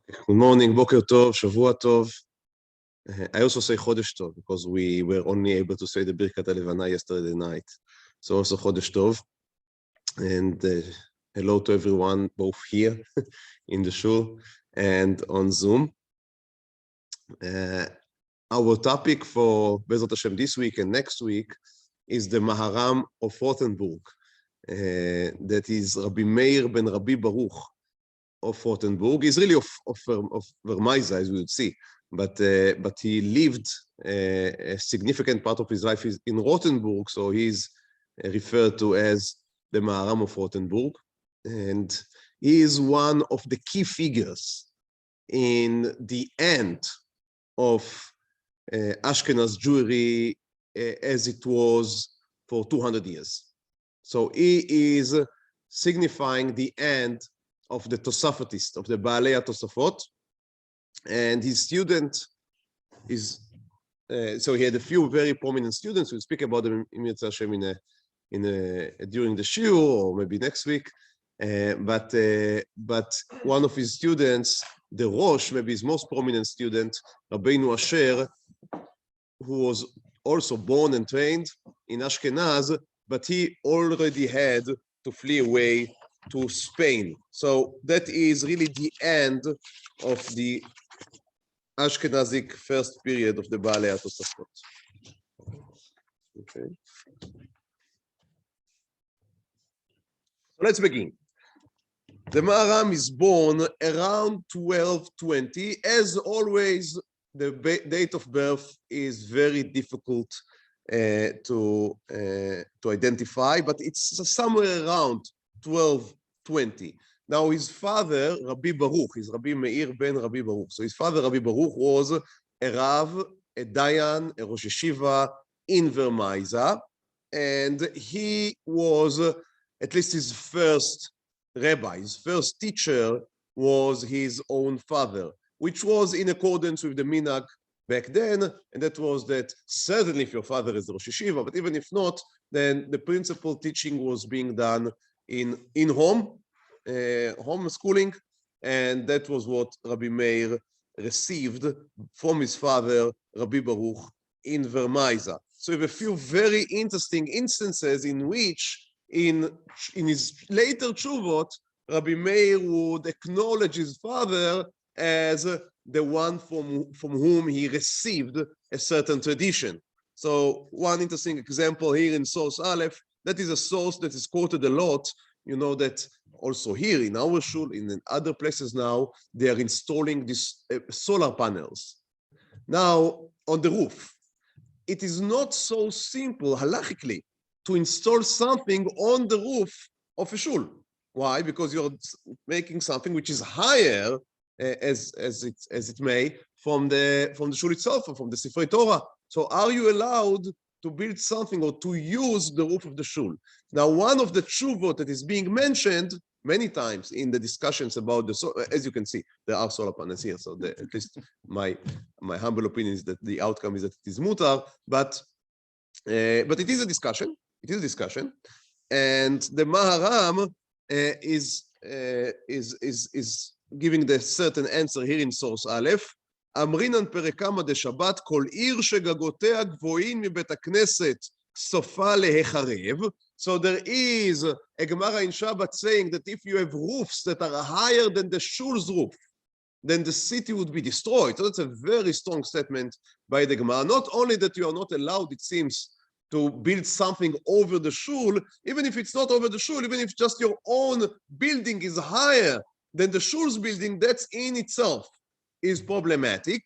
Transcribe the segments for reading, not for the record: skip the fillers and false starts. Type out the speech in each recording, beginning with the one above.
Good morning, Boker Tov, Shavua Tov. I also say Chodesh Tov because we were only able to say the Birkat HaLevana yesterday night. So also Chodesh Tov. And hello to everyone, both here in the shul and on Zoom. Our topic for Bezrat Hashem this week and next week is the Maharam of Rothenburg. That is Rabbi Meir ben Rabbi Baruch of Rothenburg. He's really of Vermaisa, as we would see, but he lived a significant part of his life in Rothenburg, so he's referred to as the Maharam of Rothenburg, and he is one of the key figures in the end of Ashkenaz Jewry as it was for 200 years. So he is signifying the end of the Tosafatist, of the Baalei HaTosafot, and his student is, so he had a few very prominent students. We'll speak about them in Yirtzeh Hashem during the shiur, or maybe next week, but one of his students, the Rosh, maybe his most prominent student, Rabbeinu Asher, who was also born and trained in Ashkenaz, but he already had to flee away to Spain. So that is really the end of the Ashkenazic first period of the Baalei HaTosafot. Okay. So let's begin. The Maharam is born around 1220. As always, the date of birth is very difficult to identify, but it's somewhere around 1220. Now, his father, Rabbi Baruch, is Rabbi Meir ben Rabbi Baruch. So his father, Rabbi Baruch, was a Rav, a Dayan, a Rosh Yeshiva in Vermaisa, and he was, at least his first rabbi, his first teacher was his own father, which was in accordance with the minhag back then, and that was that certainly if your father is Rosh Yeshiva, but even if not, then the principal teaching was being done in homeschooling, and that was what Rabbi Meir received from his father, Rabbi Baruch, in Vermaisa. So we have a few very interesting instances in which, in his later tshuvot, Rabbi Meir would acknowledge his father as the one from whom he received a certain tradition. So one interesting example here in source Aleph, that is a source that is quoted a lot. You know that also here in our shul, in other places now, they are installing these solar panels. Now, on the roof, it is not so simple, halachically, to install something on the roof of a shul. Why? Because you're making something which is higher, as it may, from the shul itself, or from the Sifrei Torah. So are you allowed to build something or to use the roof of the shul? Now, one of the tshuvot that is being mentioned many times in the discussions about as you can see, there are solar panels here, so at least my humble opinion is that the outcome is that it is mutar, but it is a discussion. It is a discussion, and the Maharam is giving the certain answer here in source Aleph. אמרינן פרק כמה דשבת, כל עיר שגגותיה גבוהים מבית הכנסת, סופה להיחרב. So there is a Gemara in Shabbat saying that if you have roofs that are higher than the shul's roof, then the city would be destroyed. So that's a very strong statement by the Gemara. Not only that you are not allowed, it seems, to build something over the shul, even if it's not over the shul, even if just your own building is higher than the shul's building, that's in itself is problematic.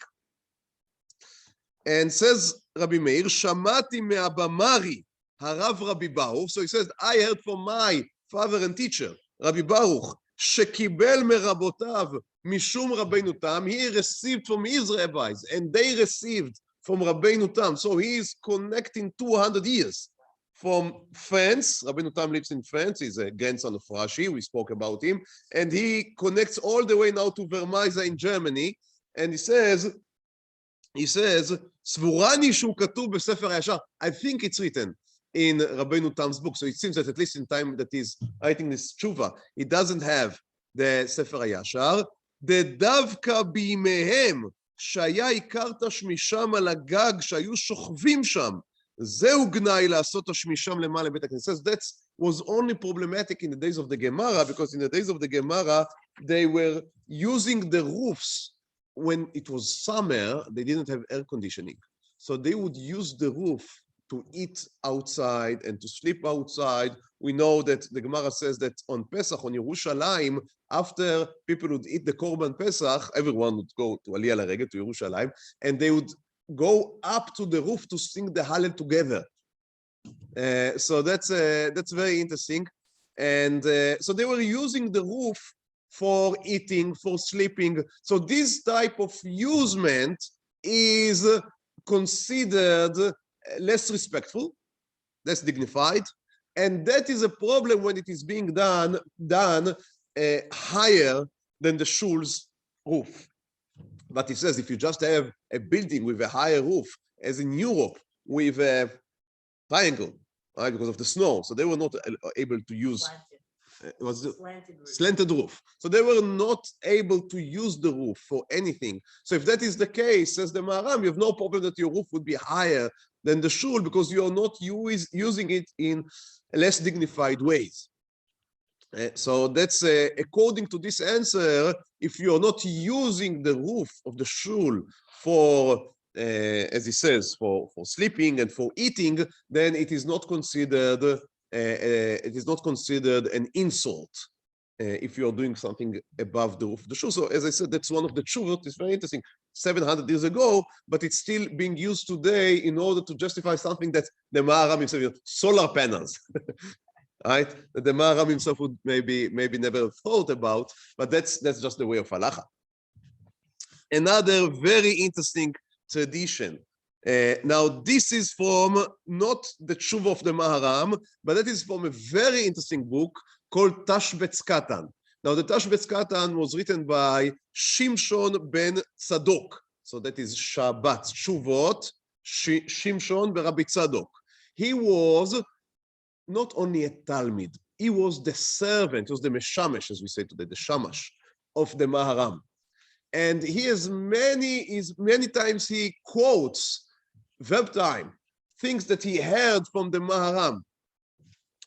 And says Rabbi Meir, Shamati me'abamari, harav Rabbi Baruch. So he says, I heard from my father and teacher, Rabbi Baruch, shekibel merabotav mishum Rabbeinu Tam. He received from his rabbis, and they received from Rabbeinu Tam. So he is connecting 200 years from France. Rabbeinu Tam lives in France. He's a grandson of Rashi. We spoke about him. And he connects all the way now to Vermaisa in Germany. And he says, Svurani shu katuv b'sefer hayashar. I think it's written in Rabbeinu Tam's book. So it seems that at least in time that he's writing this tshuva, he doesn't have the Sefer HaYashar, דווקא בימיהם, שהיה עיקר תשמישם על הגג, שהיו שוכבים שם, זהו גנאי לעשות תשמישם למעלה בית הכנסת. That was only problematic in the days of the Gemara, because in the days of the Gemara, they were using the roofs. When it was summer, they didn't have air conditioning. So they would use the roof to eat outside and to sleep outside. We know that the Gemara says that on Pesach, on Yerushalayim, after people would eat the Korban Pesach, everyone would go to Aliyah Laregel, to Yerushalayim, and they would go up to the roof to sing the Hallel together. So that's very interesting. And so they were using the roof for eating, for sleeping. So this type of usement is considered less respectful, less dignified, and that is a problem when it is being done higher than the shul's roof. But he says if you just have a building with a higher roof, as in Europe, with a triangle, right, because of the snow, so they were not able to use slanted roof. So they were not able to use the roof for anything. So if that is the case, says the Maharam, you have no problem that your roof would be higher than the shul, because you are not using it in less dignified ways. So that's according to this answer, if you are not using the roof of the shul for, as he says, for sleeping and for eating, then it is not considered an insult if you are doing something above the roof of the shul. So as I said, that's one of the tshuvot. It's very interesting. 700 years ago, but it's still being used today in order to justify something that the Maharam himself, solar panels. Right? That the Maharam himself would maybe never have thought about, but that's just the way of halacha. Another very interesting tradition. Now, this is from not the tshuva of the Maharam, but that is from a very interesting book called Tashbetz Katan. Now, the Tashbetz Katan was written by Shimshon ben Tzadok. So that is Shabbat, Tshuvot, Shimshon ben Rabbi Tzadok. He was not only a Talmid, he was the servant, he was the Meshamesh, as we say today, the Shamash of the Maharam. And he has many times he quotes verb time, things that he heard from the Maharam.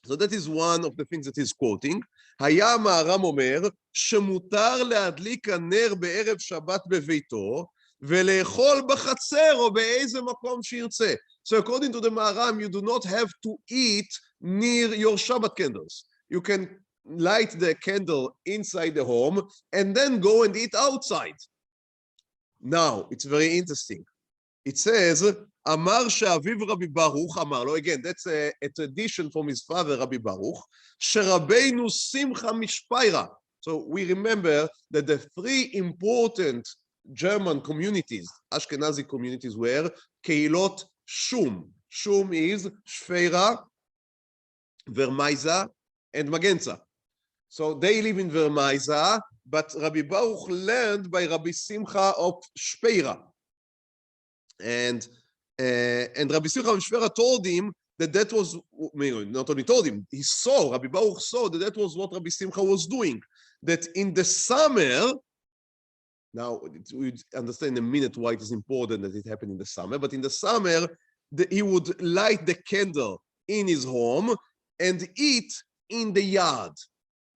So that is one of the things that he's quoting. היה המהר"ם אומר שמותר להדליק הנר בערב שבת בביתו ולאכול בחצר או באיזה מקום שירצה. So according to the Maharam, you do not have to eat near your Shabbat candles. You can light the candle inside the home and then go and eat outside. Now, it's very interesting. It says, Amar she'aviv Rabbi Baruch Amar lo. Again, that's a tradition from his father, Rabbi Baruch. She'Rabbeinu Simcha Mishpaira. So we remember that the three important German communities, Ashkenazi communities, were Keilot Shum. Shum is Shfeira, Vermaiza, and Magenza. So they live in Vermaiza, but Rabbi Baruch learned by Rabbi Simcha of Shpeira. And Rabbi Simcha of Shpeira told him that was, not only told him, he saw, Rabbi Baruch saw that was what Rabbi Simcha was doing. That in the summer, now we understand in a minute why it is important that it happened in the summer, but in the summer, he would light the candle in his home and eat in the yard.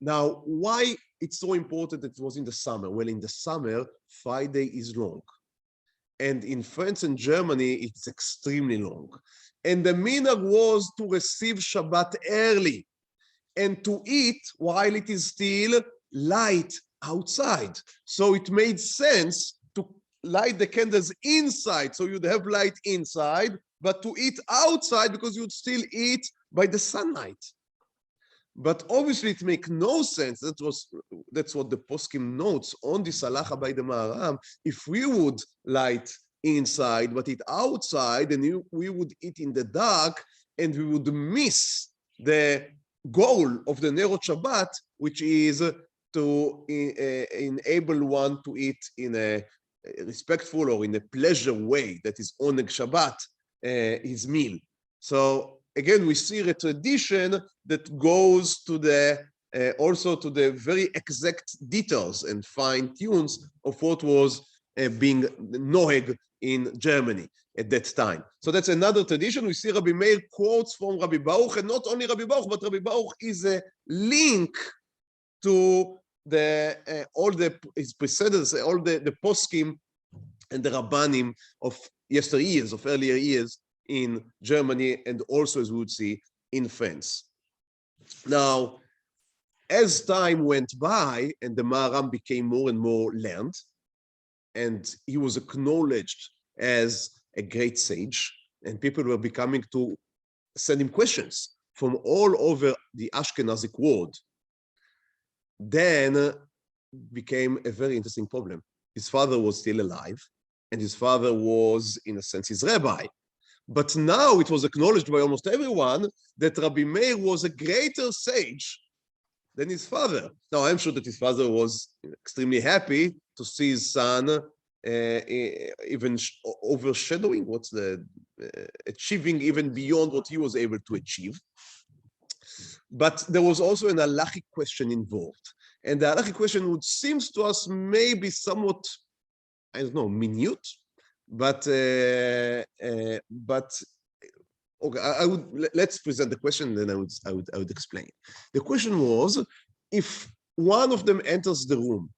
Now, why it's so important that it was in the summer? Well, in the summer, Friday is long. And in France and Germany, it's extremely long. And the minhag was to receive Shabbat early and to eat while it is still light outside. So it made sense to light the candles inside, so you'd have light inside, but to eat outside because you'd still eat by the sunlight. But obviously it makes no sense. That's what the poskim notes on this halacha by the Maharam. If we would light inside but eat outside, then we would eat in the dark and we would miss the goal of the Nerot Shabbat, which is to enable one to eat in a respectful or in a pleasure way, that is oneg Shabbat, his meal. So again, we see a tradition that goes to the also to the very exact details and fine tunes of what was being noheg in Germany at that time. So that's another tradition. We see Rabbi Meir quotes from Rabbi Baruch, and not only Rabbi Baruch, but Rabbi Baruch is a link to the all his precedents, all the poskim and the rabbanim of yesteryears, of earlier years in Germany, and also, as we would see, in France. Now, as time went by and the Maharam became more and more learned, and he was acknowledged as a great sage, and people were becoming to send him questions from all over the Ashkenazic world, then became a very interesting problem. His father was still alive, and his father was, in a sense, his rabbi. But now it was acknowledged by almost everyone that Rabbi Meir was a greater sage than his father. Now, I'm sure that his father was extremely happy to see his son even overshadowing, achieving even beyond what he was able to achieve. But there was also an halachic question involved. And the halachic question would seem to us maybe somewhat, I don't know, minute, but okay, let's present the question, then I would explain. The question was, if one of them enters the room,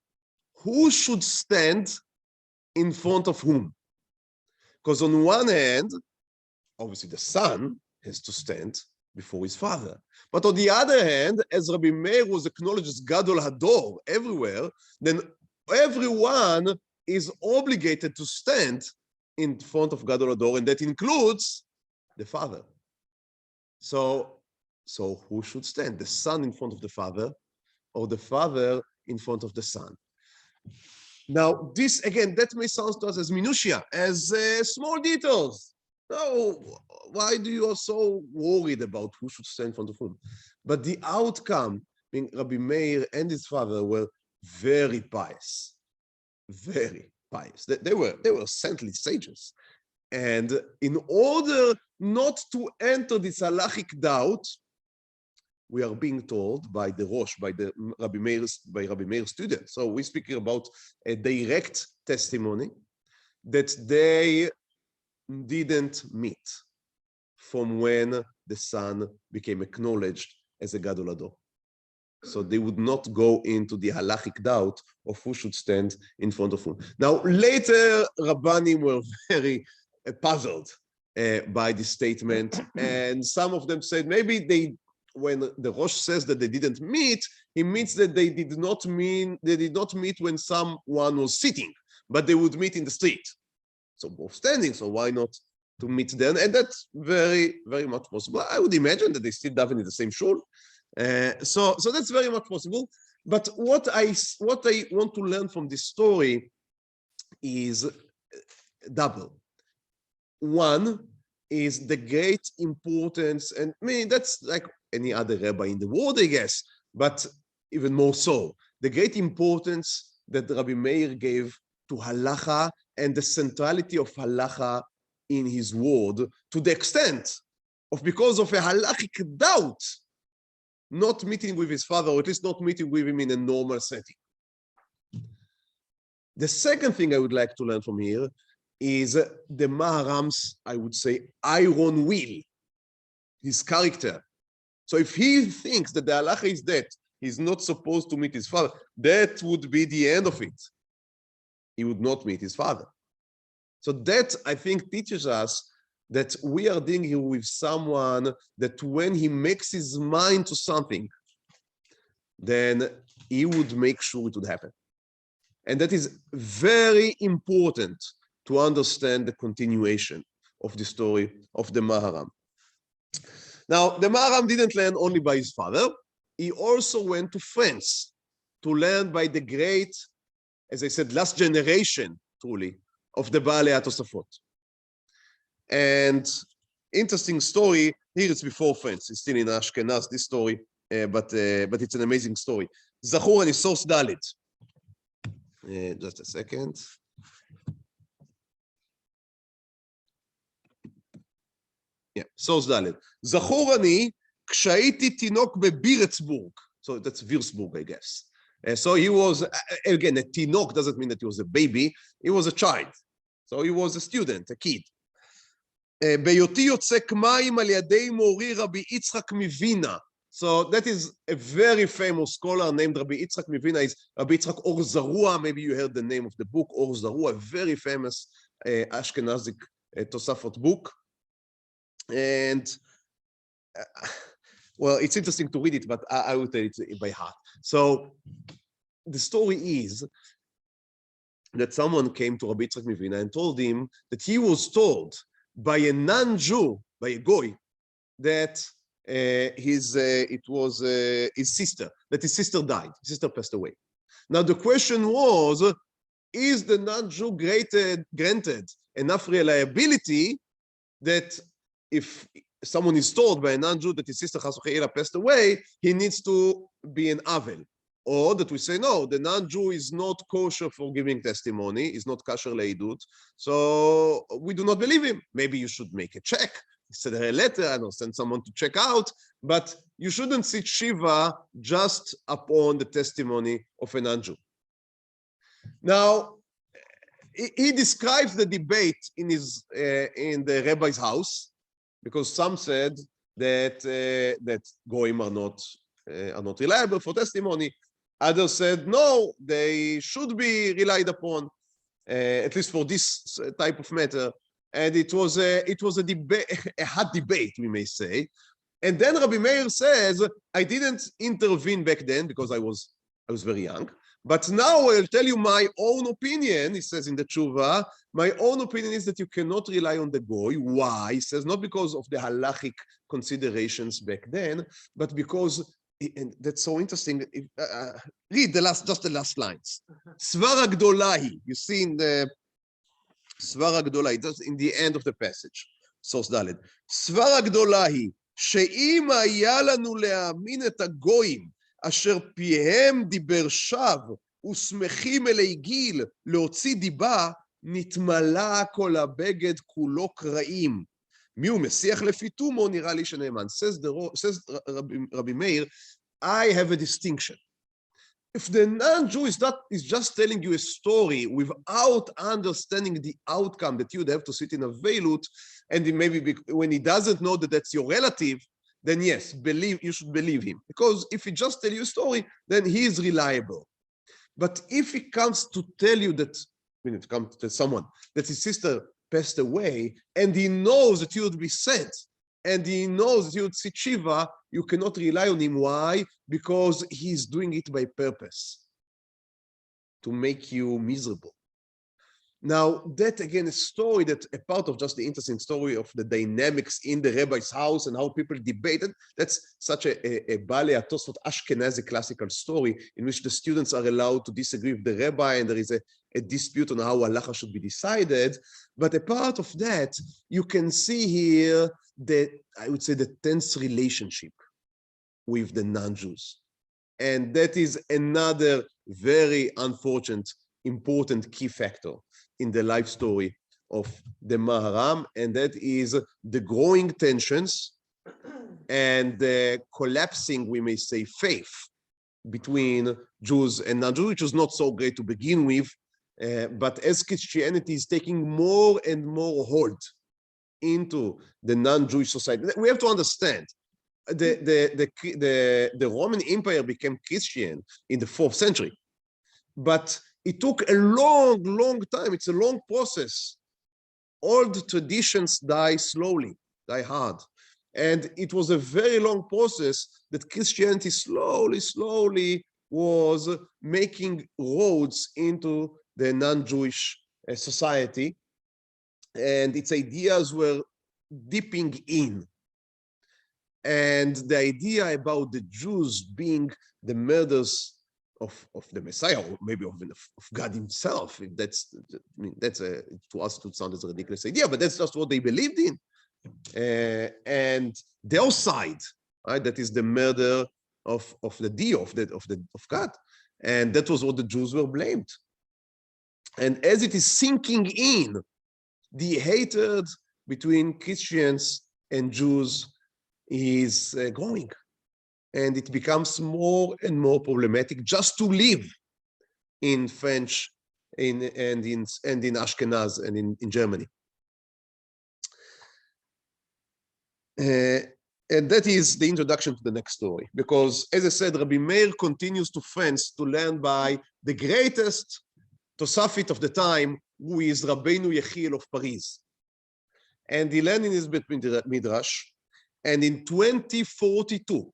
who should stand in front of whom? Because on one hand, obviously the son has to stand before his father. But on the other hand, as Rabbi Meir was acknowledged as Gadol Hador everywhere, then everyone is obligated to stand in front of Gadol Hador, and that includes the father. So who should stand? The son in front of the father, or the father in front of the son? Now, this, again, that may sound to us as minutiae, as small details. So why do you are so worried about who should stand in front of whom? But the outcome, being Rabbi Meir and his father were very pious, very pious. They were saintly sages. And in order not to enter this halachic doubt, we are being told by the Rosh, by Rabbi Meir's students. So we're speaking about a direct testimony that they didn't meet from when the son became acknowledged as a Gadol Hador. So they would not go into the halachic doubt of who should stand in front of whom. Now, later, Rabbanim were very puzzled by this statement, and some of them said maybe when the Rosh says that they didn't meet, he means that they did not meet when someone was sitting, but they would meet in the street. So both standing, so why not to meet then? And that's very, very much possible. I would imagine that they still daven in the same shul. So that's very much possible. But what I want to learn from this story is double. One is the great importance, and I mean, that's like any other rabbi in the world, I guess, but even more so, the great importance that Rabbi Meir gave to halacha and the centrality of halacha in his word, to the extent of, because of a halachic doubt, not meeting with his father, or at least not meeting with him in a normal setting. The second thing I would like to learn from here is the Maharam's, I would say, iron will, his character. So if he thinks that the halacha is that he's not supposed to meet his father, that would be the end of it. He would not meet his father. So that, I think, teaches us that we are dealing here with someone that when he makes his mind to something, then he would make sure it would happen. And that is very important to understand the continuation of the story of the Maharam. Now, the Maharam didn't learn only by his father. He also went to France to learn by the great, as I said, last generation, truly, of the Baalei HaTosafot. And interesting story, here it's before France, it's still in Ashkenaz, this story, but it's an amazing story. Zachor ani source Dalet. Just a second. Yeah, source Dalet. זכור אני כשהייתי תינוק בבירצבורג. So that's Würzburg, I guess. So he was, again, a tinok doesn't mean that he was a baby, he was a child. So he was a student, a kid. בהיותי יוצק מים על ידי מורי רבי יצחק מווינה. So that is a very famous scholar named Rabbi Yitzchak Mivina. Is Rabbi Yitzchak Or Zarua. Maybe you heard the name of the book, Or Zarua, a very famous Ashkenazic Tosafot book. And well, it's interesting to read it, but I will tell it by heart. So the story is that someone came to Rabbi Yitzchak Mivina and told him that he was told by a non-Jew, by a goy, that his sister died, his sister passed away. Now the question was, is the non-Jew granted enough reliability that if someone is told by a non-Jew that his sister Chas v'Chayila passed away, he needs to be an Avel? Or that we say, no, the non-Jew is not kosher for giving testimony, is not kosher leidut, so we do not believe him. Maybe you should make a check, send her a letter, I don't send someone to check out, but you shouldn't sit Shiva just upon the testimony of a non-Jew. Now, he describes the debate in the rabbi's house, because some said that goyim are not reliable for testimony. Others said, no, they should be relied upon, at least for this type of matter. And it was a debate, a hot debate, we may say. And then Rabbi Meir says, I didn't intervene back then because I was very young. But now I'll tell you my own opinion, he says in the Tshuva. My own opinion is that you cannot rely on the goy. Why? He says, not because of the halachic considerations back then, but because, and that's so interesting. Read just the last lines. Svara Gdolahi. You see in the Svara Gdolahi, that's in the end of the passage. Source Dalet. Svara Gdolahi, she'im haya lanu le'amin et hagoyim, אשר פיהם דיבר שווא ושמחים אלי גיל להוציא דיבה, נתמלא כל הבגד כולו קרעים. מי הוא מסיח לפי תומו? נראה לי שנאמן. Says Rabbi Meir, I have a distinction. If the non-Jew is just telling you a story without understanding the outcome, that you'd have to sit in a veilut, and maybe when he doesn't know that that's your relative, then yes, you should believe him. Because if he just tells you a story, then he is reliable. But if he comes to tell you that, when it comes to someone, that his sister passed away, and he knows that you would be sad, and he knows that you would see Shiva, you cannot rely on him. Why? Because he's doing it by purpose, to make you miserable. Now, that again, a story that a part of just the interesting story of the dynamics in the rabbi's house and how people debated. That's such a Baalei HaTosfot Ashkenazi classical story in which the students are allowed to disagree with the rabbi and there is a dispute on how halacha should be decided. But a part of that, you can see here that, I would say, the tense relationship with the non-Jews. And that is another very unfortunate, important key factor in the life story of the Maharam, and that is the growing tensions and the collapsing, we may say, faith between Jews and non-Jews, which was not so great to begin with, but as Christianity is taking more and more hold into the non-Jewish society, we have to understand the Roman Empire became Christian in the 4th century, but it took a long, long time. It's a long process. Old traditions die slowly, die hard. And it was a very long process that Christianity slowly was making roads into the non-Jewish society. And its ideas were dipping in. And the idea about the Jews being the murderers of the Messiah, or maybe of God himself, if that's, I mean, that's to us it would sound as a ridiculous idea, but that's just what they believed in. And their side, right, that is the murder of the Dio, of God, and that was what the Jews were blamed. And as it is sinking in, the hatred between Christians and Jews is growing. and it becomes more and more problematic just to live in French and in Ashkenaz and in Germany. And that is the introduction to the next story, because as I said, Rabbi Meir continues to France to learn by the greatest Tosafit of the time, who is Rabbeinu Yechiel of Paris. And he learned in his Bet Midrash, and in 2042,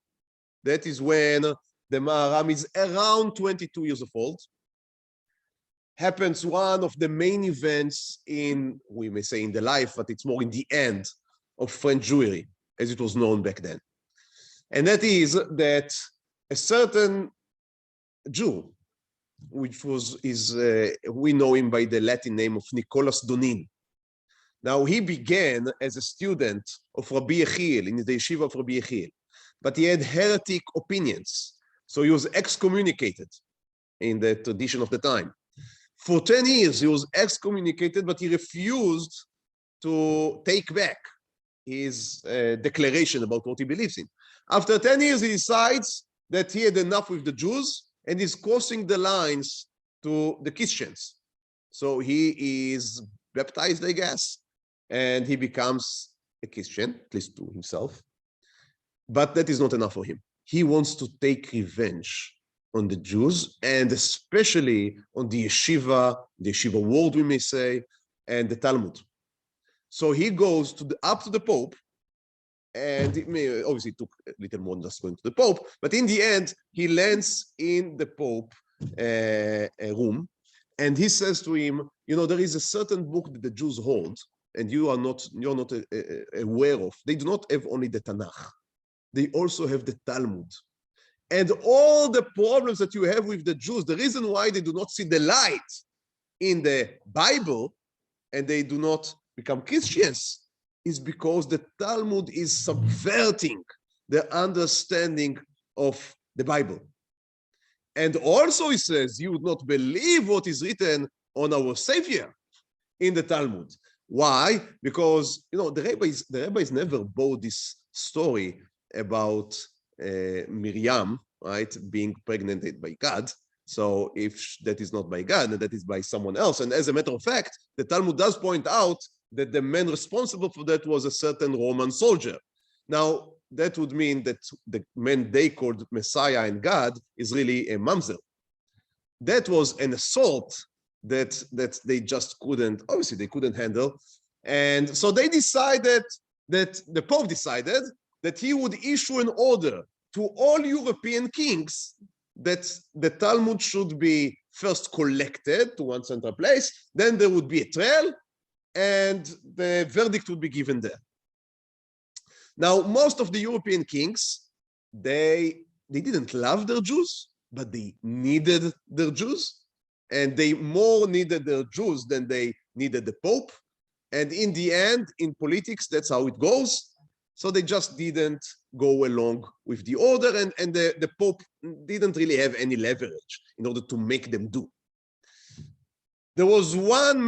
that is when the Maharam is around 22 years old, happens one of the main events in, we may say in the life, but it's more in the end of French Jewry, as it was known back then. And that is that a certain Jew, which we know him by the Latin name of Nicolas Donin. Now, he began as a student of Rabbi Yechiel, in the yeshiva of Rabbi Yechiel, but he had heretic opinions. So he was excommunicated in the tradition of the time. For 10 years, he was excommunicated, but he refused to take back his declaration about what he believes in. After 10 years, he decides that he had enough with the Jews and is crossing the lines to the Christians. So he is baptized, I guess, and he becomes a Christian, at least to himself. But that is not enough for him. He wants to take revenge on the Jews, and especially on the yeshiva world, we may say, and the Talmud. So he goes up to the Pope, and obviously it took a little more than just going to the Pope, but in the end, he lands in the Pope room, and he says to him, you know, there is a certain book that the Jews hold, and you're not aware of. They do not have only the Tanakh. They also have the Talmud. And all the problems that you have with the Jews, the reason why they do not see the light in the Bible and they do not become Christians is because the Talmud is subverting the understanding of the Bible. And also he says, you would not believe what is written on our Savior in the Talmud. Why? Because, you know, the rabbis never bought this story about Miriam, right, being pregnant by God. So if that is not by God, and that is by someone else. And as a matter of fact, the Talmud does point out that the man responsible for that was a certain Roman soldier. Now, that would mean that the man they called Messiah and God is really a mamzer. That was an assault that they just couldn't, obviously they couldn't handle. And so they decided that the Pope decided that he would issue an order to all European kings that the Talmud should be first collected to one central place, then there would be a trial, and the verdict would be given there. Now, most of the European kings, they didn't love their Jews, but they needed their Jews, and they more needed their Jews than they needed the Pope. And in the end, in politics, that's how it goes. So they just didn't go along with the order, and the Pope didn't really have any leverage in order to make them do. There was one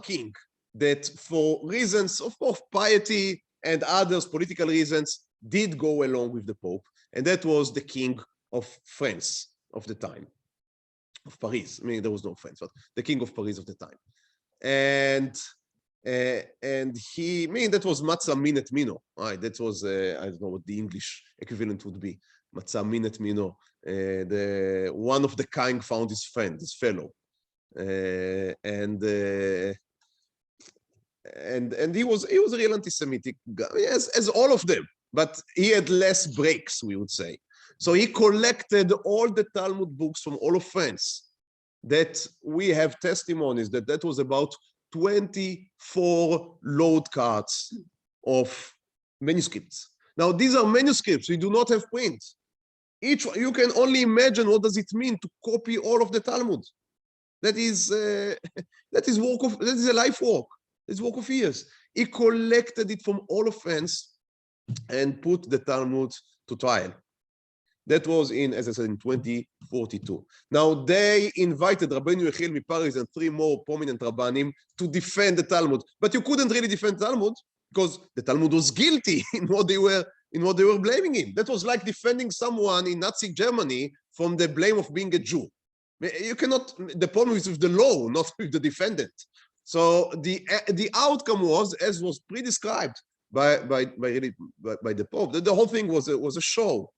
king that for reasons of both piety and others, political reasons, did go along with the Pope, and that was the king of France of the time, of Paris. I mean, there was no France, but the king of Paris of the time. And he, I mean, that was Matzah Minet Mino, right? That was, I don't know what the English equivalent would be. Matzah Minet Mino, one of the king found his friend, his fellow. And he was a real anti-Semitic guy, as all of them, but he had less breaks, we would say. So he collected all the Talmud books from all of France. That we have testimonies that was about 24 load carts of manuscripts. Now, these are manuscripts. We do not have print. Each one, you can only imagine what does it mean to copy all of the Talmud. That is a life work. It's work of years. He collected it from all of France and put the Talmud to trial. That was in, as I said, in 2042. Now, they invited Rabbeinu Yechiel Paris and 3 more prominent Rabbanim to defend the Talmud. But you couldn't really defend the Talmud because the Talmud was guilty in what they were in what they were blaming him. That was like defending someone in Nazi Germany from the blame of being a Jew. You cannot, the problem is with the law, not with the defendant. So the outcome was, as was pre-described by the Pope, that the whole thing was a show.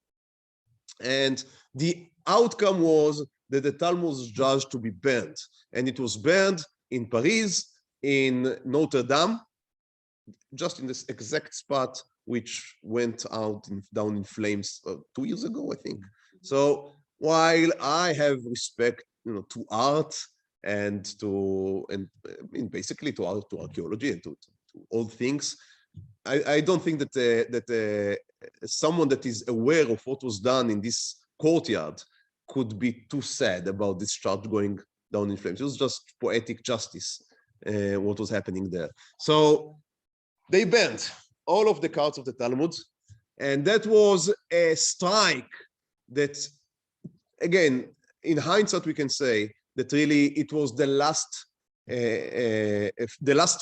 And the outcome was that the Talmud was judged to be banned. And it was banned in Paris, in Notre Dame, just in this exact spot which went out down in flames 2 years ago, I think. So while I have respect, to art and basically to archaeology and to old things, I don't think that someone that is aware of what was done in this courtyard could be too sad about this church going down in flames. It was just poetic justice, what was happening there. So they banned all of the cards of the Talmud, and that was a strike that, again, in hindsight, we can say that really it was the last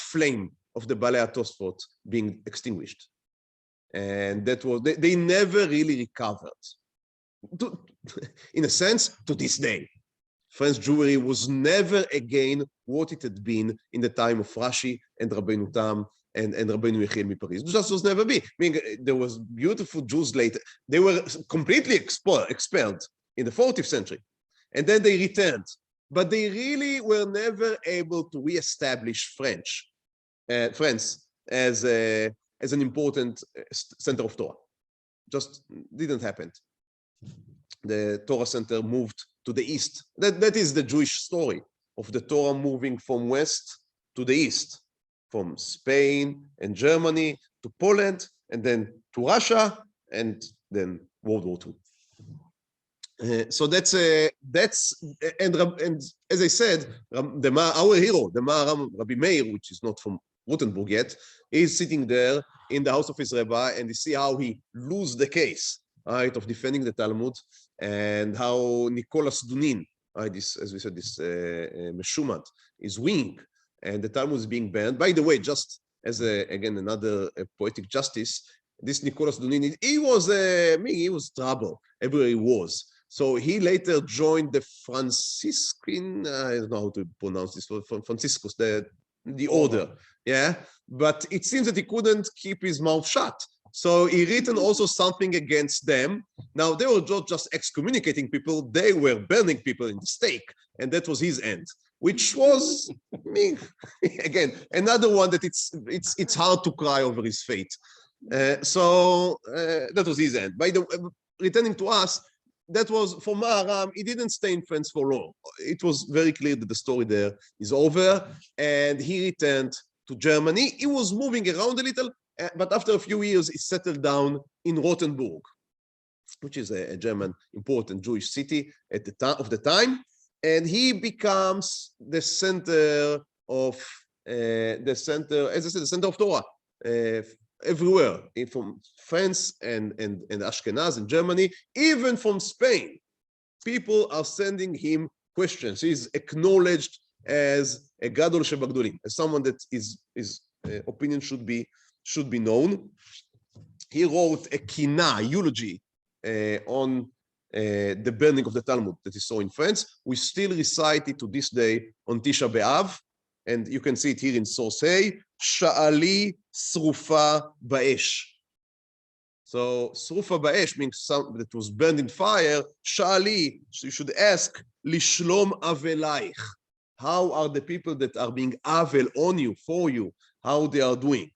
flame of the Balei HaTosfot being extinguished. And that was, they never really recovered. In a sense, to this day, French Jewry was never again what it had been in the time of Rashi and Rabbeinu Tam and Rabbeinu Yechiel Paris. It just was never be. I mean, there was beautiful Jews later. They were completely expelled in the 40th century. And then they returned. But they really were never able to reestablish France as an important center of Torah. Just didn't happen. The Torah center moved to the east. That is the Jewish story of the Torah moving from west to the east, from Spain and Germany to Poland, and then to Russia, and then World War II. So that's and as I said, our hero, the Maharam Rabbi Meir, which is not from Rothenburg yet, is sitting there in the house of his rabbi, and you see how he loses the case, right, of defending the Talmud, and how Nicholas Dunin, right, this, as we said, this Meshumad is winning, and the Talmud is being banned. By the way, just as again another poetic justice, this Nicholas Dunin, he was trouble everywhere he was. So he later joined the Franciscan, I don't know how to pronounce this, Franciscus, the order, yeah? But it seems that he couldn't keep his mouth shut. So he written also something against them. Now, they were not just excommunicating people, they were burning people in the stake. And that was his end, which was, again, another one that it's hard to cry over his fate. So that was his end. By the way, returning to us, that was, for Maharam, he didn't stay in France for long. It was very clear that the story there is over, and he returned to Germany. He was moving around a little, but after a few years, he settled down in Rothenburg, which is a German important Jewish city at the time, and he becomes the center of, as I said, the center of Torah. Everywhere, from France and Ashkenaz and Germany, even from Spain, people are sending him questions. He's acknowledged as a Gadol Shebagdolim, as someone that his opinion should be known. He wrote a kina, eulogy, on the burning of the Talmud that he saw in France. We still recite it to this day on Tisha B'Av, and you can see it here in source A, Sha'ali Srufa Ba'esh. So Srufa Ba'esh means something that was burned in fire. Sha'ali, so you should ask, Lishlom Avelaich. How are the people that are being avel on you, for you, how they are doing?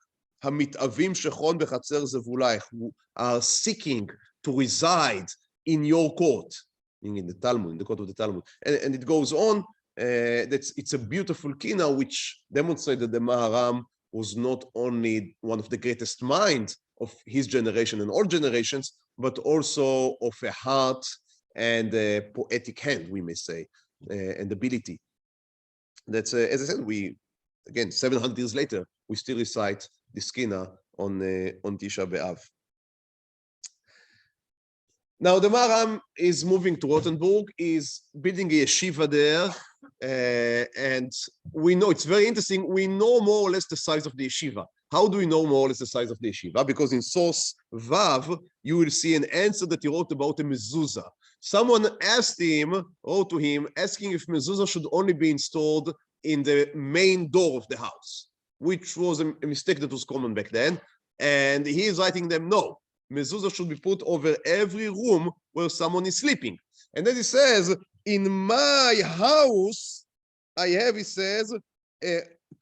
Hamitavim Shechon Bechatzer Zevulaich, who are seeking to reside in your court, in the Talmud, in the court of the Talmud. And it goes on. It's a beautiful kina which demonstrates that the Maharam was not only one of the greatest minds of his generation and all generations, but also of a heart and a poetic hand, we may say, and ability. That's, as I said, we, again, 700 years later, we still recite this kina on Tisha B'Av. Now, the Maharam is moving to Rothenburg, is building a yeshiva there, and we know, it's very interesting, we know more or less the size of the yeshiva. How do we know more or less the size of the yeshiva? Because in source Vav, you will see an answer that he wrote about a mezuzah. Someone wrote to him, asking if mezuzah should only be installed in the main door of the house, which was a mistake that was common back then. And he is writing them, no, mezuzah should be put over every room where someone is sleeping. And then he says, in my house, I have, he says,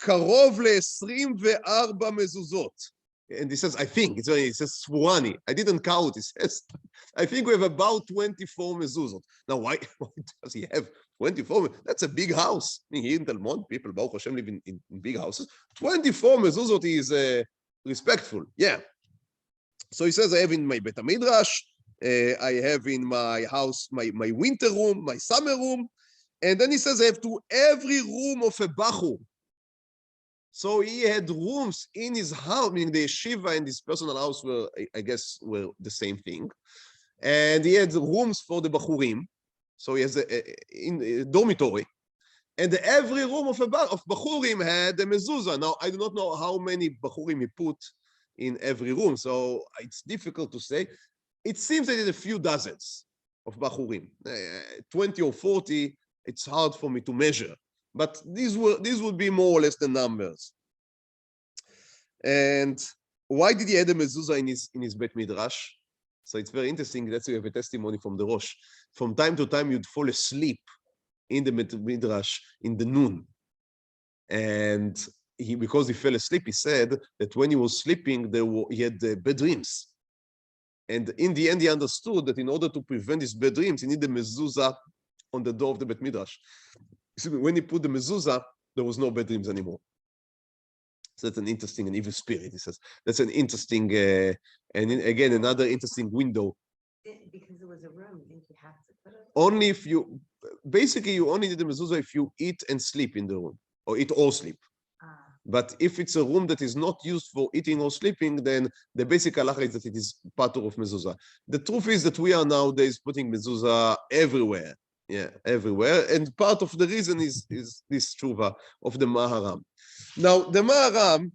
karov le-24 mezuzot. And he says, I think, it says Swani. I didn't count. He says, I think we have about 24 mezuzot. Now, why does he have 24? That's a big house. I mean, here in Talmud, people, Baruch Hashem, live in big houses. 24 mezuzot is respectful. Yeah. So he says, I have in my Bet HaMidrash, I have in my house, my winter room, my summer room. And then he says, I have to every room of a Bachur. So he had rooms in his house, meaning the yeshiva and his personal house were, I guess, were the same thing. And he had rooms for the Bachurim. So he has a dormitory. And every room of Bachurim had a mezuzah. Now, I do not know how many Bachurim he put in every room, so it's difficult to say. It seems that it's a few dozens of Bachurim, 20 or 40. It's hard for me to measure. But these would be more or less the numbers. And why did he add a mezuzah in his Bet Midrash? So it's very interesting. That's why we have a testimony from the Rosh. From time to time, you'd fall asleep in the Bet Midrash in the noon. And because he fell asleep, he said that when he was sleeping, he had bad dreams. And in the end, he understood that in order to prevent his bad dreams, he needed a mezuzah on the door of the Bet Midrash. When he put the mezuzah, there was no bad dreams anymore. So that's an interesting and evil spirit, he says. That's an interesting, and again, another interesting window. Because it was a room, didn't you have to put it? Only if you, basically, you only need the mezuzah if you eat and sleep in the room, or eat or sleep. But if it's a room that is not used for eating or sleeping, then the basic halacha is that it is patur of mezuzah. The truth is that we are nowadays putting mezuzah everywhere. Yeah, everywhere. And part of the reason is this tshuva of the Maharam. Now, the Maharam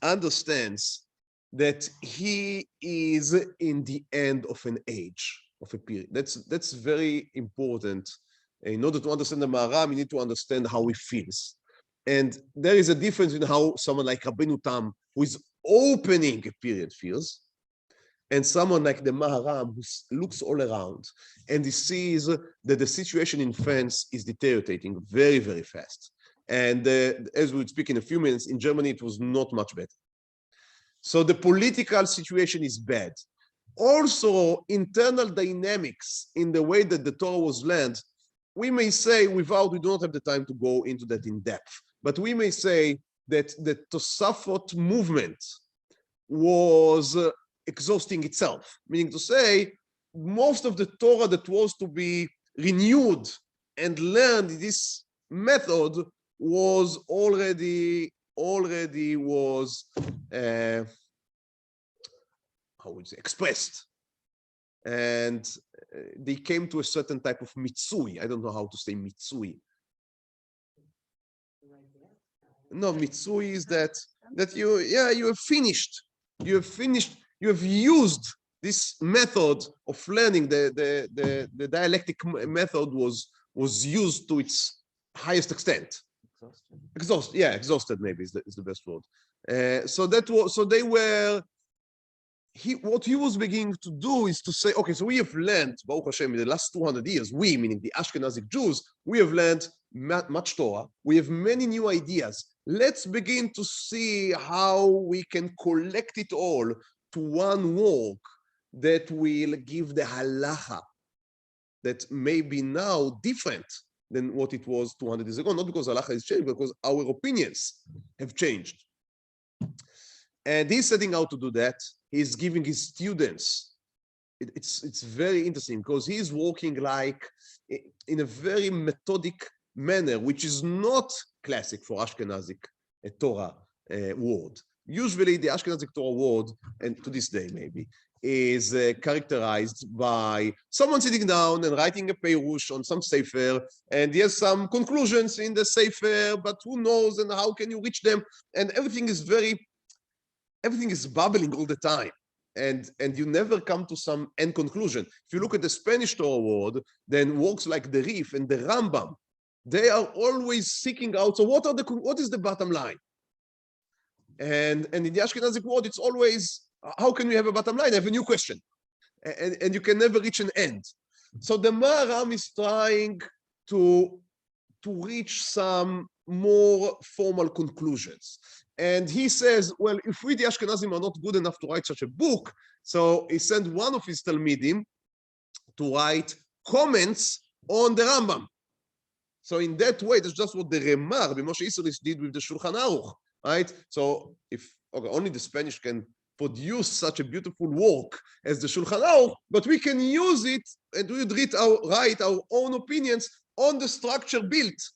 understands that he is in the end of an age, of a period. That's very important. In order to understand the Maharam, you need to understand how he feels. And there is a difference in how someone like Rabbeinu Tam, who is opening a period, feels, and someone like the Maharam, who looks all around and he sees that the situation in France is deteriorating very, very fast. And as we would speak in a few minutes, in Germany, it was not much better. So the political situation is bad. Also, internal dynamics in the way that the Torah was learned, we may say, we do not have the time to go into that in depth, but we may say that the Tosafot movement was exhausting itself, meaning to say, most of the Torah that was to be renewed and learned in this method was already was how would you say, expressed, and they came to a certain type of mitsui. I don't know how to say mitsui. No, mitsui is that you have finished. You have used this method of learning. The dialectic method was used to its highest extent. Exhausted maybe is the best word. What he was beginning to do is to say, okay, so we have learned, Baruch Hashem, in the last 200 years, we, meaning the Ashkenazic Jews, we have learned much Torah. We have many new ideas. Let's begin to see how we can collect it all to one work that will give the halacha that may be now different than what it was 200 years ago, not because halacha has changed, but because our opinions have changed. And he's setting out to do that. He's giving his students. It's very interesting because he's working like in a very methodic manner, which is not classic for Ashkenazic Torah word. Usually the Ashkenazic Torah word, and to this day maybe, is characterized by someone sitting down and writing a peirush on some sefer, and he has some conclusions in the sefer, but who knows and how can you reach them? And everything is bubbling all the time. and you never come to some end conclusion. If you look at the Spanish Torah word, then works like the Rif and the Rambam, they are always seeking out. So what is the bottom line? And in the Ashkenazic world, it's always, how can we have a bottom line? I have a new question. And you can never reach an end. So the Maharam is trying to reach some more formal conclusions. And he says, well, if we the Ashkenazim are not good enough to write such a book, so he sent one of his Talmidim to write comments on the Rambam. So in that way, that's just what the Remar, Moshe Isserlis, did with the Shulchan Aruch, right? So if only the Spanish can produce such a beautiful work as the Shulchan Aruch, but we can use it and we would write our own opinions on the structure built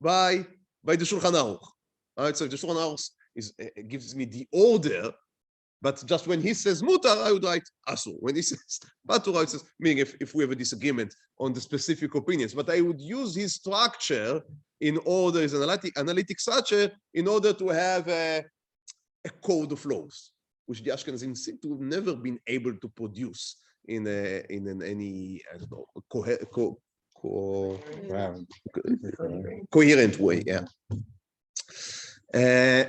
by the Shulchan Aruch. Right? So the Shulchan Aruch gives me the order, but just when he says mutar, I would write asur. When he says patur, I says, meaning if we have a disagreement on the specific opinions, but I would use his structure in order, his analytic structure, in order to have a code of laws, which the Ashkenazim seem to have never been able to produce in any, I don't know, coherent way. Yeah.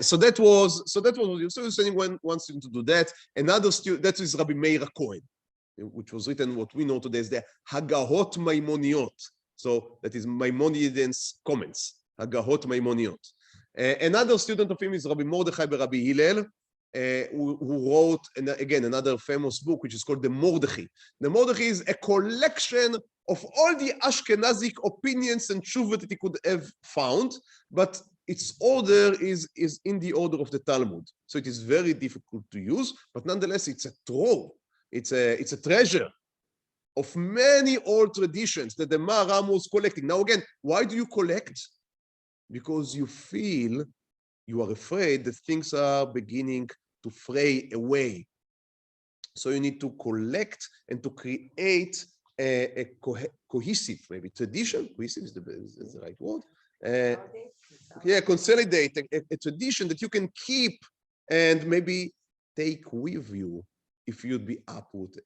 So that was what you were saying. When one student to do that, another student, that is Rabbi Meir Cohen, which was written what we know today as the Hagahot Maimoniot. So that is Maimonides comments, Hagahot Maimoniot. Another student of him is Rabbi Mordechai Rabbi Hillel, who wrote, again, another famous book, which is called the Mordechai. The Mordechai is a collection of all the Ashkenazic opinions and tshuva that he could have found, but its order is in the order of the Talmud. So it is very difficult to use, but nonetheless, it's a trove. It's a treasure of many old traditions that the Maharam was collecting. Now, again, why do you collect? Because you feel, you are afraid that things are beginning to fray away. So you need to collect and to create a cohesive, maybe tradition. Cohesive is the right word. Consolidate a tradition that you can keep and maybe take with you if you'd be uprooted.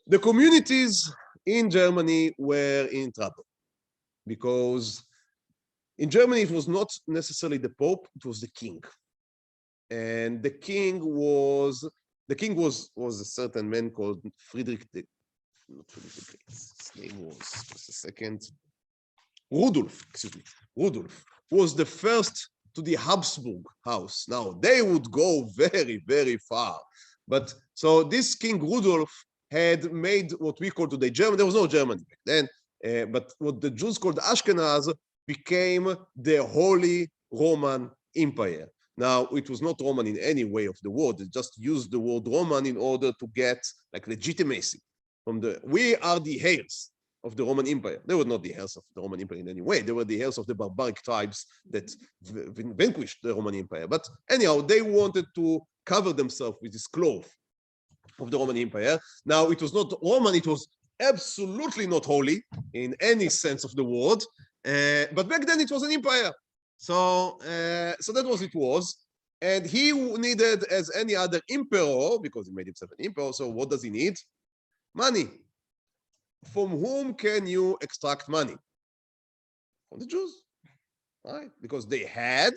The communities in Germany were in trouble because in Germany it was not necessarily the Pope, it was the king. And the king was a certain man called Friedrich the Great. His name was, just a second, Rudolf, Rudolf was the first to the Habsburg house. Now, they would go very, very far. But so this King Rudolf had made what we call today Germany. There was no Germany back then, but what the Jews called Ashkenaz became the Holy Roman Empire. Now, it was not Roman in any way of the word. They just used the word Roman in order to get like legitimacy from we are the heirs of the Roman Empire. They were not the heirs of the Roman Empire in any way. They were the heirs of the barbaric tribes that vanquished the Roman Empire. But anyhow, they wanted to cover themselves with this cloth of the Roman Empire. Now, it was not Roman, it was absolutely not holy in any sense of the word. But back then it was an empire. So that was it was. And he needed, as any other emperor, because he made himself an emperor, so what does he need? Money. From whom can you extract money? From the Jews, right? Because they had,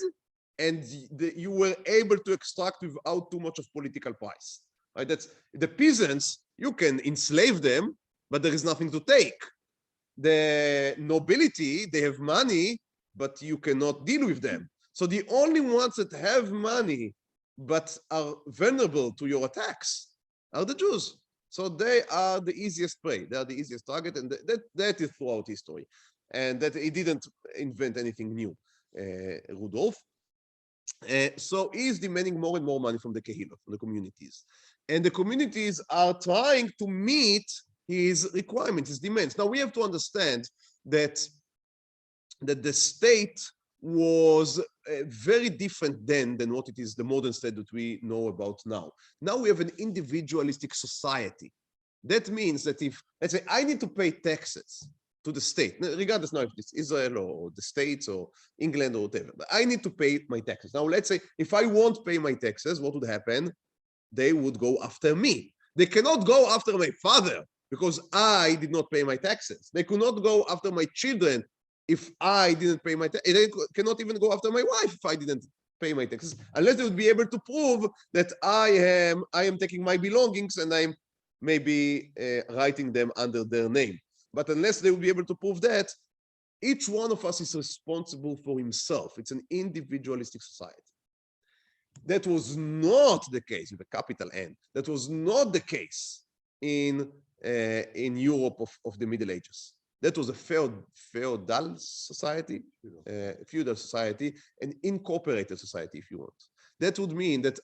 and you were able to extract without too much of political price. Right? That's the peasants. You can enslave them, but there is nothing to take. The nobility, they have money, but you cannot deal with them. So the only ones that have money but are vulnerable to your attacks are the Jews. So they are the easiest prey. They are the easiest target, and that is throughout history. And that he didn't invent anything new, Rudolf. So he's demanding more and more money from the Kehillah, from the communities. And the communities are trying to meet his requirements, his demands. Now we have to understand that the state was very different then than what it is, the modern state that we know about now. Now we have an individualistic society. That means that if, let's say, I need to pay taxes to the state, regardless now if it's Israel or the States or England or whatever, but I need to pay my taxes. Now, let's say if I won't pay my taxes, what would happen? they would go after me. They cannot go after my father because I did not pay my taxes. They could not go after my children if I didn't pay my taxes. They cannot even go after my wife if I didn't pay my taxes, unless they would be able to prove that I am taking my belongings and I'm maybe writing them under their name. But unless they would be able to prove that, each one of us is responsible for himself. It's an individualistic society. That was not the case with a capital N. That was not the case in Europe of the Middle Ages. That was a feudal society, feudal society, an incorporated society, if you want. That would mean that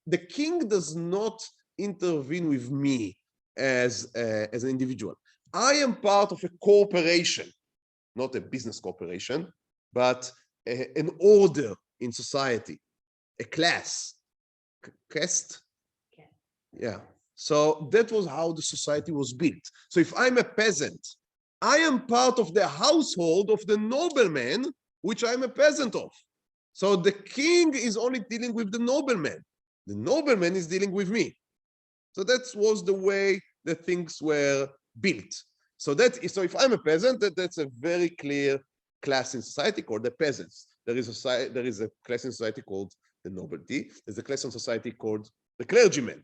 the king does not intervene with me as an individual. I am part of a corporation, not a business corporation, but an order in society, a class, caste. Yeah. So that was how the society was built. So if I'm a peasant, I am part of the household of the nobleman, which I'm a peasant of. So the king is only dealing with the nobleman. The nobleman is dealing with me. So that was the way that things were built. So if I'm a peasant, that's a very clear class in society called the peasants. There is a class in society called the nobility. There's a class in society called the clergymen.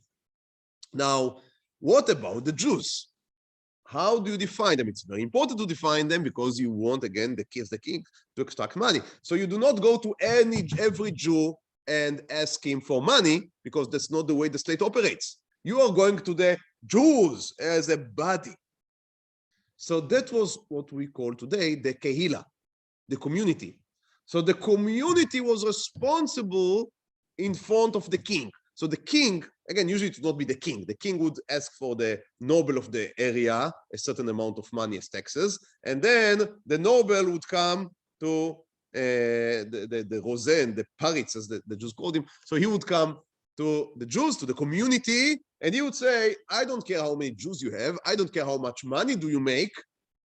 Now, what about the Jews? How do you define them? It's very important to define them because you want, again, the king to extract money. So you do not go to every Jew and ask him for money because that's not the way the state operates. You are going to the Jews as a body. So that was what we call today the kehila, the community. So the community was responsible in front of the king. So the king, again, usually it would not be the king. The king would ask for the noble of the area a certain amount of money as taxes, and then the noble would come to the Rosen, the Paritz, as the Jews called him. So he would come to the Jews, to the community, and he would say, I don't care how many Jews you have. I don't care how much money do you make.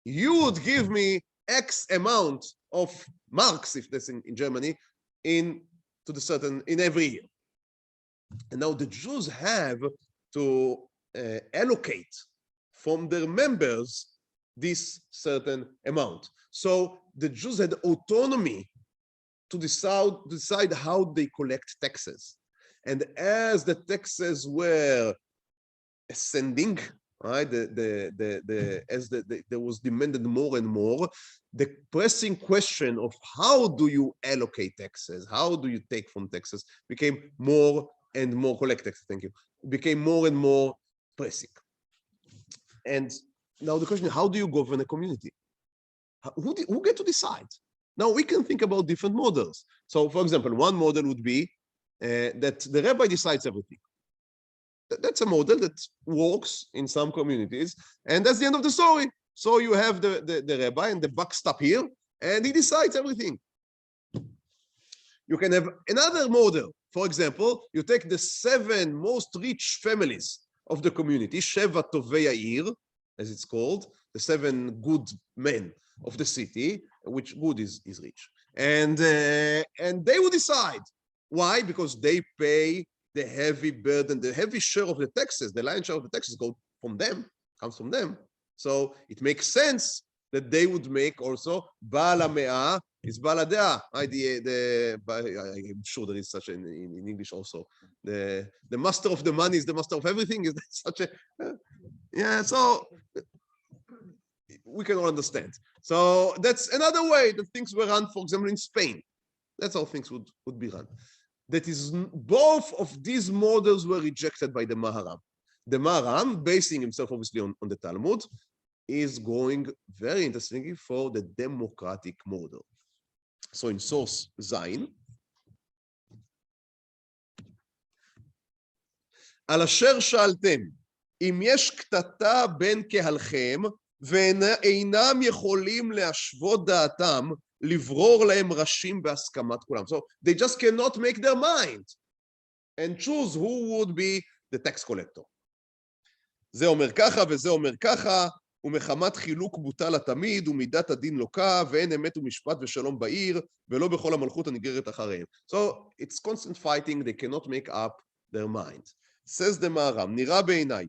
You would give me X amount of marks, if that's in Germany, in every year. And now the Jews have to allocate from their members this certain amount. So the Jews had autonomy to decide how they collect taxes. And as the taxes were ascending, right, there was demanded more and more, the pressing question of how do you allocate taxes, how do you take from taxes, became more and more, collect taxes, thank you, became more and more pressing. And now the question is, how do you govern a community? Who get to decide? Now we can think about different models. So for example, one model would be that the rabbi decides everything. That's a model that works in some communities, and that's the end of the story. So you have the rabbi and the buck stop here, and he decides everything. You can have another model. For example, you take the 7 most rich families of the community, Sheva Tovei Yair, as it's called, the 7 good men of the city, which good is rich. And they will decide. Why? Because they pay the heavy burden, the heavy share of the taxes, the lion's share of the taxes comes from them. So it makes sense that they would make also Baal HaMe'ah is Baal HaDe'ah. I'm sure there is such in English also. The master of the money is the master of everything. Is that such a yeah? So we can all understand. So that's another way that things were run. For example, in Spain, that's how things would be run. That is, both of these models were rejected by the Maharam. The Maharam, basing himself obviously on the Talmud, is going very interestingly for the democratic model. So in source Zayin, על אשר שאלתם, אם יש קטטה בין קהלכם, ואינם יכולים להשוות דעתם, לברור להם ראשים בהסכמת כולם. So they just cannot make their mind and choose who would be the tax collector. זה אומר ככה וזה אומר ככה, ומחמת חילוק בוטל התמיד, ומידת הדין לוקה, ואין אמת ומשפט ושלום בעיר, ולא בכל המלכות הנגררת אחריהם. So it's constant fighting, they cannot make up their mind. says the Maharam, נראה בעיניי,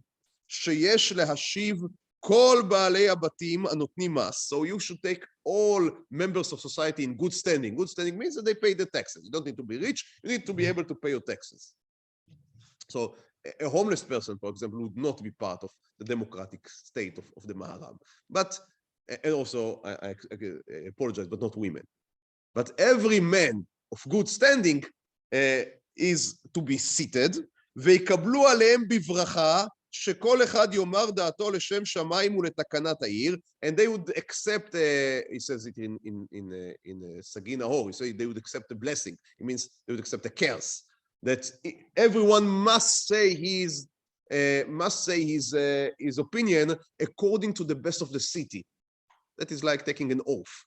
שיש להשיב כל בעלי הבתים הנותנים מס. So you should take all members of society in good standing. Good standing means that they pay the taxes. You don't need to be rich, you need to be able to pay your taxes. So a homeless person, for example, would not be part of the democratic state of the Maharam. But, and also, I apologize, but not women. But every man of good standing is to be seated, ויקבלו עליהם בברכה, שכל אחד יאמר דעתו לשם שמיים ולתקנת העיר, and they would accept, he says it in Sagi Nahor, he says they would accept the blessing. It means they would accept the curse. That everyone must say his opinion according to the best of the city. That is like taking an oath.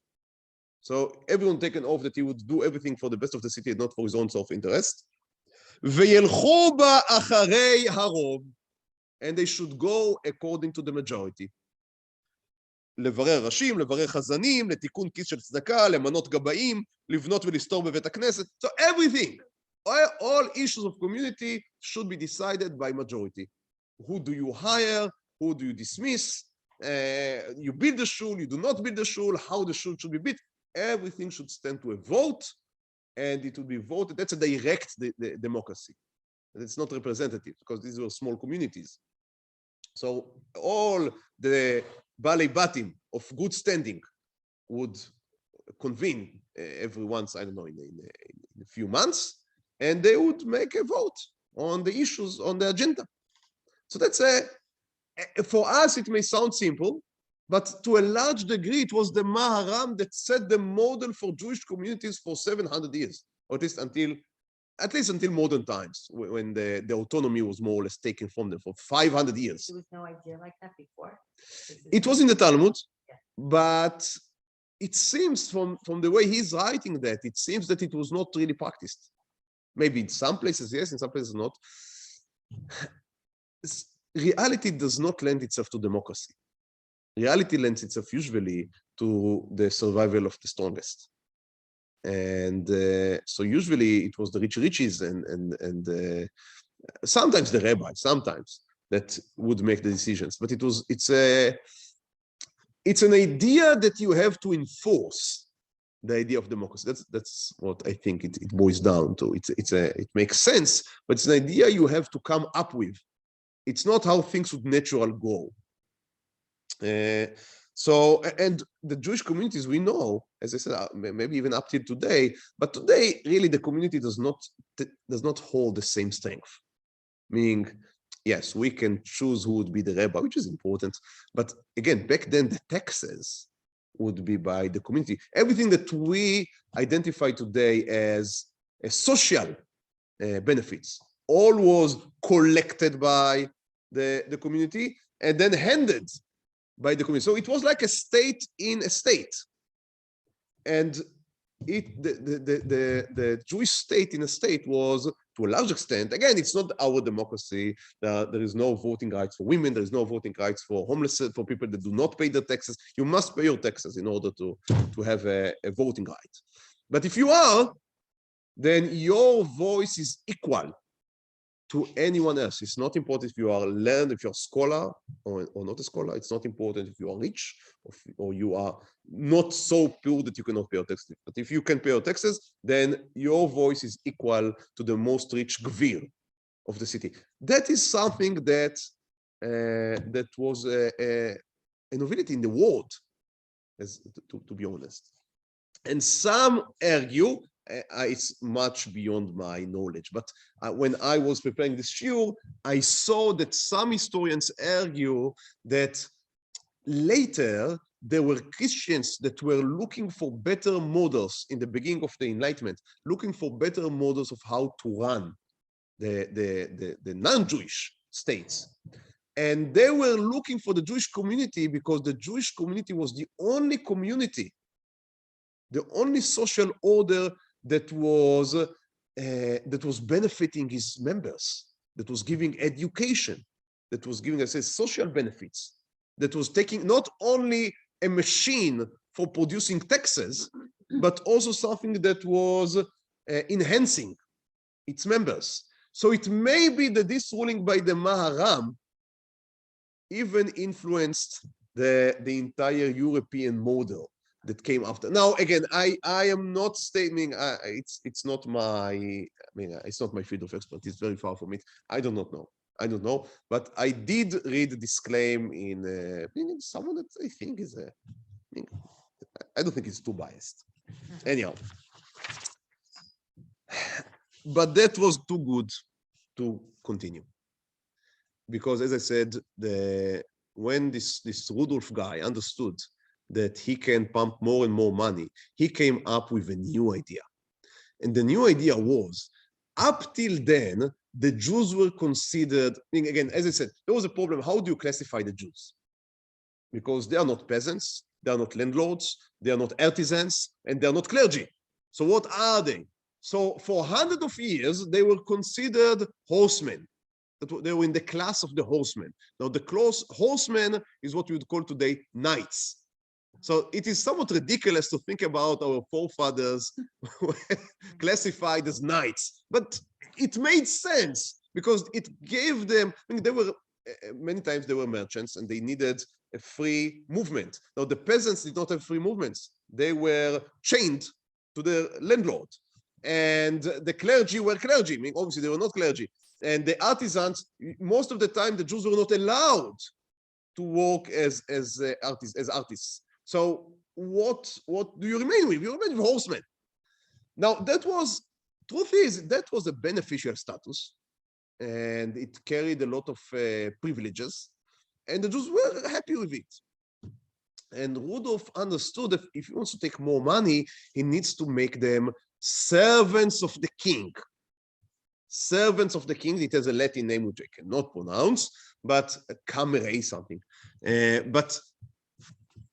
So everyone take an oath that he would do everything for the best of the city, not for his own self-interest. וילכו בה אחרי הרוב, and they should go according to the majority. לברר ראשים, לברר חזנים, לתיקון כיס של צדקה, למנות גבאים, לבנות ולסתור בבית הכנסת. So everything, all issues of community should be decided by majority. Who do you hire? Who do you dismiss? You build the shul, you do not build the shul, how the shul should be built. Everything should stand to a vote, and it will be voted. That's a direct democracy. It's not representative, because these were small communities. So all the Balei Batim of good standing would convene every once, I don't know, in a few months, and they would make a vote on the issues on the agenda. So that's for us, it may sound simple, but to a large degree, it was the Maharam that set the model for Jewish communities for 700 years, or at least until modern times, when the autonomy was more or less taken from them for 500 years. There was no idea like that before? It was in the Talmud, but it seems from the way he's writing that, it seems that it was not really practiced. Maybe in some places, yes, in some places not. Reality does not lend itself to democracy. Reality lends itself usually to the survival of the strongest. And so usually it was the riches and sometimes the rabbis, sometimes, that would make the decisions. But it's an idea that you have to enforce, the idea of democracy. That's what I think it boils down to. It makes sense, but it's an idea you have to come up with. It's not how things would naturally go. So, and the Jewish communities, we know, as I said, maybe even up till today, but today, really, the community does not hold the same strength. Meaning, yes, we can choose who would be the rabbi, which is important. But again, back then, the taxes would be by the community. Everything that we identify today as social benefits, all was collected by the community and then handed by the community. So it was like a state in a state. And the Jewish state in a state was, to a large extent, again, it's not our democracy. There is no voting rights for women. There is no voting rights for homeless, for people that do not pay their taxes. You must pay your taxes in order to have a voting right. But if you are, then your voice is equal to anyone else. It's not important if you are learned, if you're a scholar or not a scholar. It's not important if you are rich or you are not so poor that you cannot pay your taxes. But if you can pay your taxes, then your voice is equal to the most rich gvir of the city. That is something that that was a novelty in the world, to be honest. And some argue, it's much beyond my knowledge, but when I was preparing this shiur, I saw that some historians argue that later there were Christians that were looking for better models in the beginning of the Enlightenment, looking for better models of how to run the non-Jewish states. And they were looking for the Jewish community because the Jewish community was the only community, the only social order that was benefiting his members, that was giving education, that was giving, I say, social benefits, that was taking not only a machine for producing taxes, but also something that was enhancing its members. So it may be that this ruling by the Maharam even influenced the entire European model that came after. Now, again, I am not stating it's not my, it's not my field of expertise. Very far from it. I do not know. I don't know, but I did read this claim in someone that I think is I don't think it's too biased. Anyhow, but that was too good to continue, because as I said, when this Rudolf guy understood that he can pump more and more money, he came up with a new idea. And the new idea was, up till then, the Jews were considered, again, as I said, there was a problem. How do you classify the Jews? Because they are not peasants, they are not landlords, they are not artisans, and they are not clergy. So what are they? So for hundreds of years, they were considered horsemen. They were in the class of the horsemen. Now, the class horsemen is what we would call today knights. So it is somewhat ridiculous to think about our forefathers classified as knights, but it made sense because it gave them, they were, many times they were merchants and they needed a free movement. Now, the peasants did not have free movements. They were chained to the landlord. And the clergy were clergy, obviously they were not clergy. And the artisans, most of the time, the Jews were not allowed to work as artists. So what do you remain with? You remain with horsemen. Now, truth is, that was a beneficial status, and it carried a lot of privileges, and the Jews were happy with it. And Rudolf understood that if he wants to take more money, he needs to make them servants of the king. Servants of the king, it has a Latin name which I cannot pronounce, but camere something. But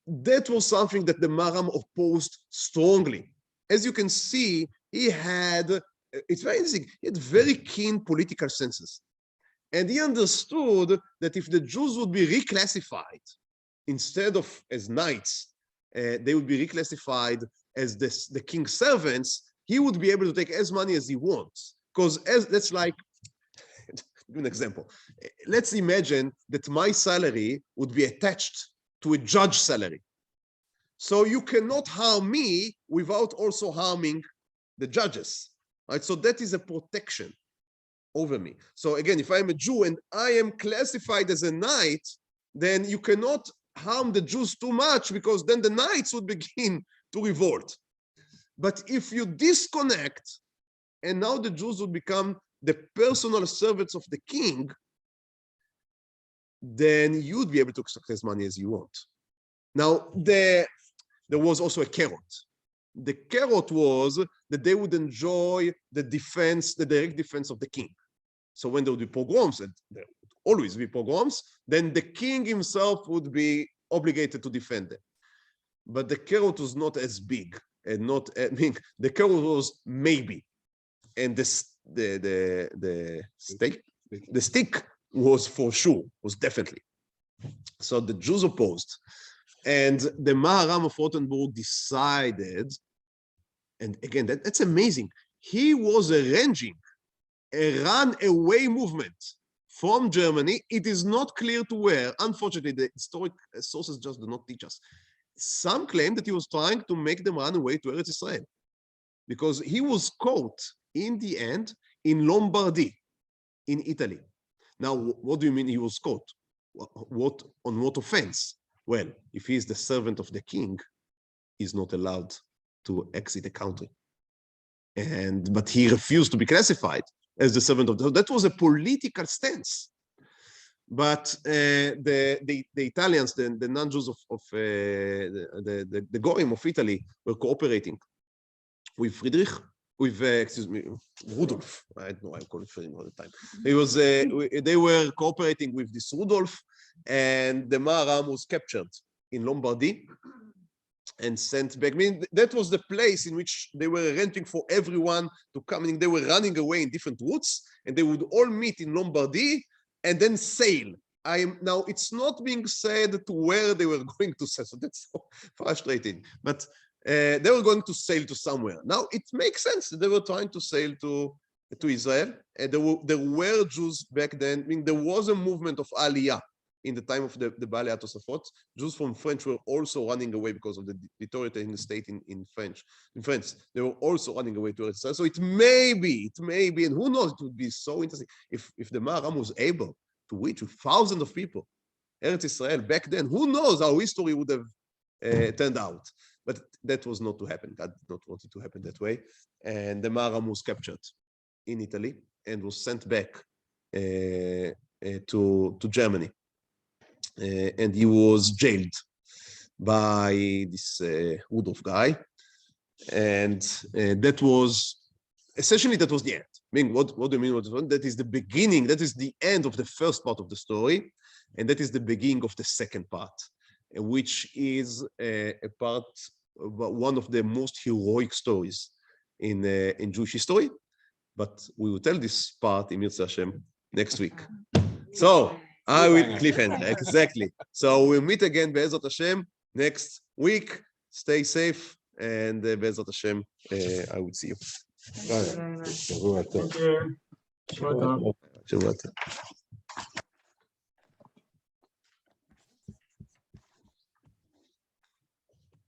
that was something that the Maharam opposed strongly. As you can see, he had, it's very interesting, he had very keen political senses. And he understood that if the Jews would be reclassified, instead of as knights, they would be reclassified as the king's servants, he would be able to take as money as he wants. Because that's like, give an example. Let's imagine that my salary would be attached to a judge salary. So you cannot harm me without also harming the judges, right? So that is a protection over me. So again, if I'm a Jew and I am classified as a knight, then you cannot harm the Jews too much because then the knights would begin to revolt. But if you disconnect, and now the Jews would become the personal servants of the king, then you'd be able to extract as money as you want. Now, there was also a carrot. The carrot was that they would enjoy the defense, the direct defense of the king. So when there would be pogroms, and there would always be pogroms, then the king himself would be obligated to defend them. But the carrot was not as big, and not, the carrot was maybe. And the stick was for sure, was definitely. So the Jews opposed. And the Maharam of Rothenburg decided, and again, that's amazing. He was arranging a runaway movement from Germany. It is not clear to where. Unfortunately, the historic sources just do not teach us. Some claim that he was trying to make them run away to Eretz Israel, because he was caught in the end in Lombardy, in Italy. Now, what do you mean he was caught? On what offense? Well, if he is the servant of the king, he's not allowed to exit the country. But he refused to be classified as the servant of the. That was a political stance. But the Italians, the non-Jews of the Goyim of Italy were cooperating with Friedrich, excuse me, Rudolf. I don't know, I call it Friedrich all the time. They were cooperating with this Rudolf, and the Maharam was captured in Lombardy and sent back. That was the place in which they were arranging for everyone to come in. They were running away in different routes, and they would all meet in Lombardy and then sail. Now, it's not being said to where they were going to sail, so that's so frustrating. But they were going to sail to somewhere. Now, it makes sense that they were trying to sail to to Israel. And there were Jews back then. I mean, there was a movement of Aliyah in the time of the Baalei Tosafot. Jews from French were also running away because of the deteriorating state in France. They were also running away to Israel. So it may be, and who knows, it would be so interesting if the Maharam was able to reach with thousands of people, Eretz Israel back then. Who knows how history would have turned out? But that was not to happen. God did not want it to happen that way. And the Maharam was captured in Italy and was sent back to Germany. And he was jailed by this Rudolph guy. And that was, essentially, that was the end. I mean, what do you mean? That is the beginning, that is the end of the first part of the story. And that is the beginning of the second part, which is one of the most heroic stories in Jewish history. But we will tell this part in Mirza Hashem next week. So I will cliffhanger, exactly. So we'll meet again Be'ezrat Hashem next week. Stay safe, and Be'ezrat Hashem, I will see you. Thank you very much. שבוע טוב. Shabbat.